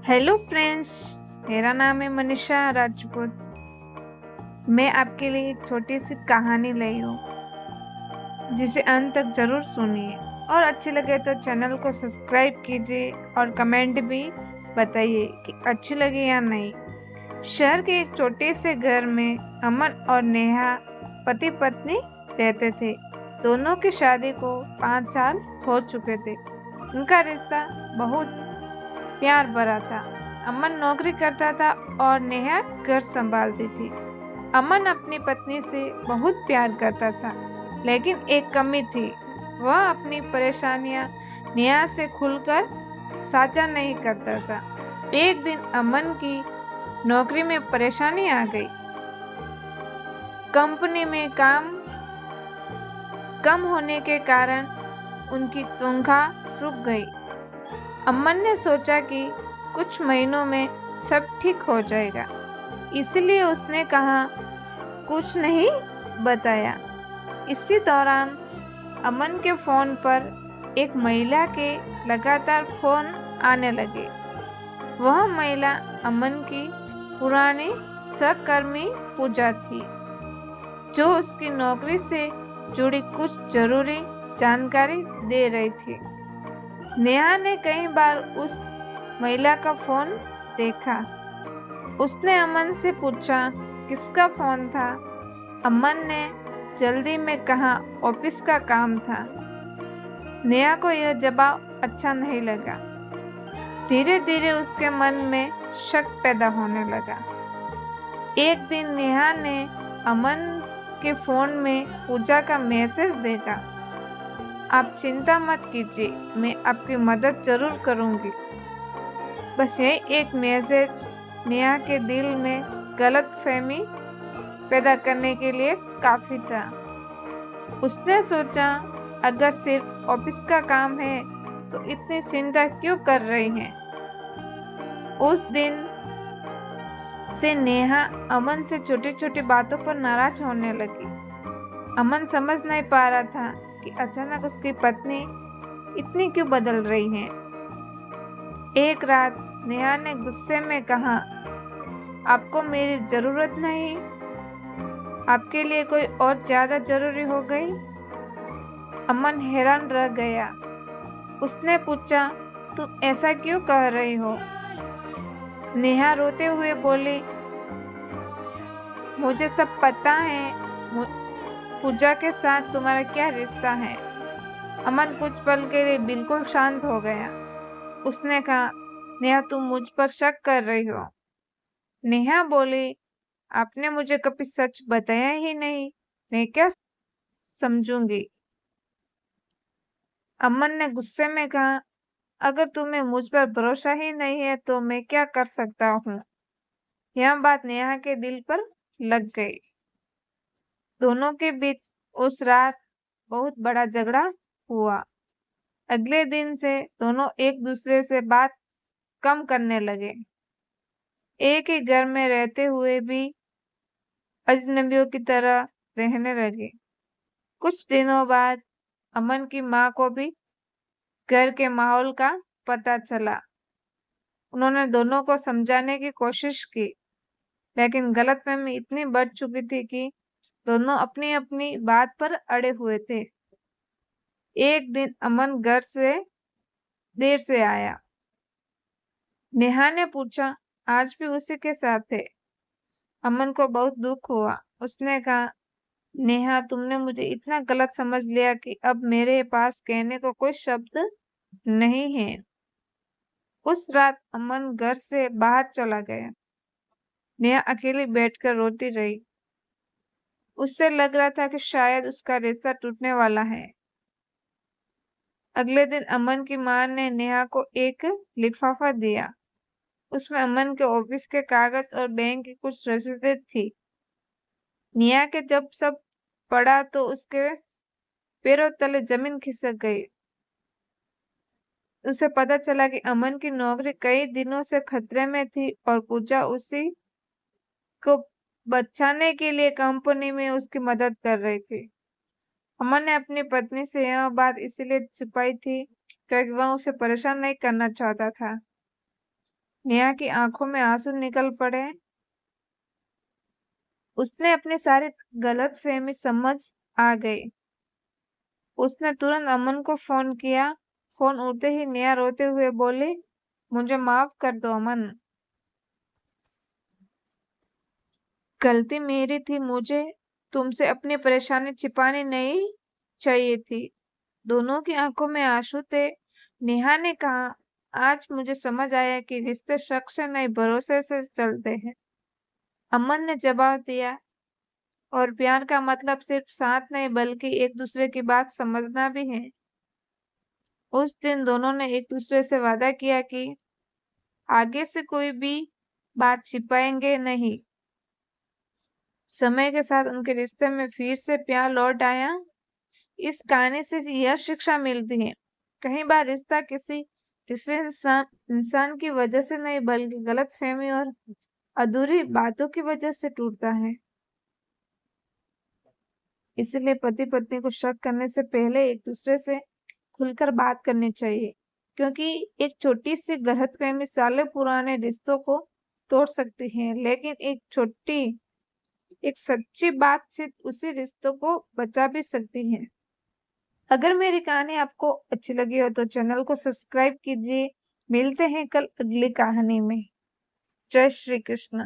Hello friends, मेरा नाम है मनीषा राजपूत। मैं आपके लिए एक छोटी सी कहानी लाई हूँ जिसे अंत तक जरूर सुनिए और अच्छी लगे तो चैनल को सब्सक्राइब कीजिए और कमेंट भी बताइए कि अच्छी लगी या नहीं। शहर के एक छोटे से घर में अमन और नेहा पति पत्नी रहते थे। दोनों की शादी को 5 साल हो चुके थे। उनका रिश्ता बहुत प्यार भरा था। अमन नौकरी करता था और नेहा घर संभालती थी। अमन अपनी पत्नी से बहुत प्यार करता था, लेकिन एक कमी थी। वह अपनी परेशानियां नेहा से खुलकर साझा नहीं करता था। एक दिन अमन की नौकरी में परेशानी आ गई। कंपनी में काम कम होने के कारण उनकी तनख्वाह रुक गई। अमन ने सोचा कि कुछ महीनों में सब ठीक हो जाएगा, इसलिए उसने कहा कुछ नहीं बताया। इसी दौरान अमन के फोन पर एक महिला के लगातार फोन आने लगे। वह महिला अमन की पुरानी सहकर्मी पूजा थी, जो उसकी नौकरी से जुड़ी कुछ जरूरी जानकारी दे रही थी। नेहा ने कई बार उस महिला का फोन देखा। उसने अमन से पूछा किसका फोन था। अमन ने जल्दी में कहा ऑफिस का काम था। नेहा को यह जवाब अच्छा नहीं लगा। धीरे धीरे उसके मन में शक पैदा होने लगा। एक दिन नेहा ने अमन के फोन में पूजा का मैसेज देखा। आप चिंता मत कीजिए, मैं आपकी मदद जरूर करूंगी। बस यही एक मैसेज नेहा के दिल में गलतफहमी पैदा करने के लिए काफी था। उसने सोचा अगर सिर्फ ऑफिस का काम है तो इतनी चिंता क्यों कर रही हैं। उस दिन से नेहा अमन से छोटी छोटी बातों पर नाराज होने लगी। अमन समझ नहीं पा रहा था कि अचानक उसकी पत्नी इतनी क्यों बदल रही है। एक रात नेहा ने गुस्से में कहा, आपको मेरी जरूरत नहीं, आपके लिए कोई और ज्यादा जरूरी हो गई। अमन हैरान रह गया। उसने पूछा, तुम ऐसा क्यों कह रही हो। नेहा रोते हुए बोली, मुझे सब पता है पूजा के साथ तुम्हारा क्या रिश्ता है। अमन कुछ पल के लिए बिल्कुल शांत हो गया। उसने कहा, नेहा तुम मुझ पर शक कर रही हो। नेहा बोली, आपने मुझे कभी सच बताया ही नहीं, मैं क्या समझूंगी। अमन ने गुस्से में कहा, अगर तुम्हें मुझ पर भरोसा ही नहीं है तो मैं क्या कर सकता हूँ। यह बात नेहा के दिल पर लग गई। दोनों के बीच उस रात बहुत बड़ा झगड़ा हुआ। अगले दिन से दोनों एक दूसरे से बात कम करने लगे। एक ही घर में रहते हुए भी अजनबियों की तरह रहने लगे। कुछ दिनों बाद अमन की माँ को भी घर के माहौल का पता चला। उन्होंने दोनों को समझाने की कोशिश की, लेकिन गलतफहमी इतनी बढ़ चुकी थी कि दोनों अपनी अपनी बात पर अड़े हुए थे। एक दिन अमन घर से देर से आया। नेहा ने पूछा, आज भी उसी के साथ थे। अमन को बहुत दुख हुआ। उसने कहा, नेहा तुमने मुझे इतना गलत समझ लिया कि अब मेरे पास कहने को कोई शब्द नहीं है। उस रात अमन घर से बाहर चला गया। नेहा अकेली बैठकर रोती रही। उससे लग रहा था कि शायद उसका रिश्ता टूटने वाला है। अगले दिन अमन की माँ ने नेहा को एक लिफाफा दिया। उसमें अमन के ऑफिस के कागज और बैंक की कुछ रसीदें थी। नेहा के जब सब पढ़ा तो उसके पैरों तले जमीन खिसक गई। उसे पता चला कि अमन की नौकरी कई दिनों से खतरे में थी और पूजा उसी को बचाने के लिए कंपनी में उसकी मदद कर रही थी। अमन ने अपनी पत्नी से यह बात इसलिए छुपाई थी क्योंकि वह उसे परेशान नहीं करना चाहता था। नेहा की आंखों में आंसू निकल पड़े। उसने अपनी सारी गलतफहमी समझ आ गई। उसने तुरंत अमन को फोन किया। फोन उठते ही नेहा रोते हुए बोली, मुझे माफ कर दो अमन। गलती मेरी थी, मुझे तुमसे अपनी परेशानी छिपानी नहीं चाहिए थी। दोनों की आंखों में आंसू थे। नेहा ने कहा, आज मुझे समझ आया कि रिश्ते शक से नहीं भरोसे से चलते हैं। अमन ने जवाब दिया, और प्यार का मतलब सिर्फ साथ नहीं बल्कि एक दूसरे की बात समझना भी है। उस दिन दोनों ने एक दूसरे से वादा किया कि आगे से कोई भी बात छिपाएंगे नहीं। समय के साथ उनके रिश्ते में फिर से प्यार लौट आया। इस कहानी से यह शिक्षा मिलती है, कई बार रिश्ता किसी तीसरे इंसान की वजह से नहीं बल्कि गलतफहमी और अधूरी बातों की वजह से टूटता है। इसलिए पति पत्नी को शक करने से पहले एक दूसरे से खुलकर बात करनी चाहिए, क्योंकि एक छोटी सी गलतफहमी सालों पुराने रिश्तों को तोड़ सकती है, लेकिन एक सच्ची बातचीत उसी रिश्तों को बचा भी सकती है। अगर मेरी कहानी आपको अच्छी लगी हो तो चैनल को सब्सक्राइब कीजिए। मिलते हैं कल अगली कहानी में। जय श्री कृष्ण।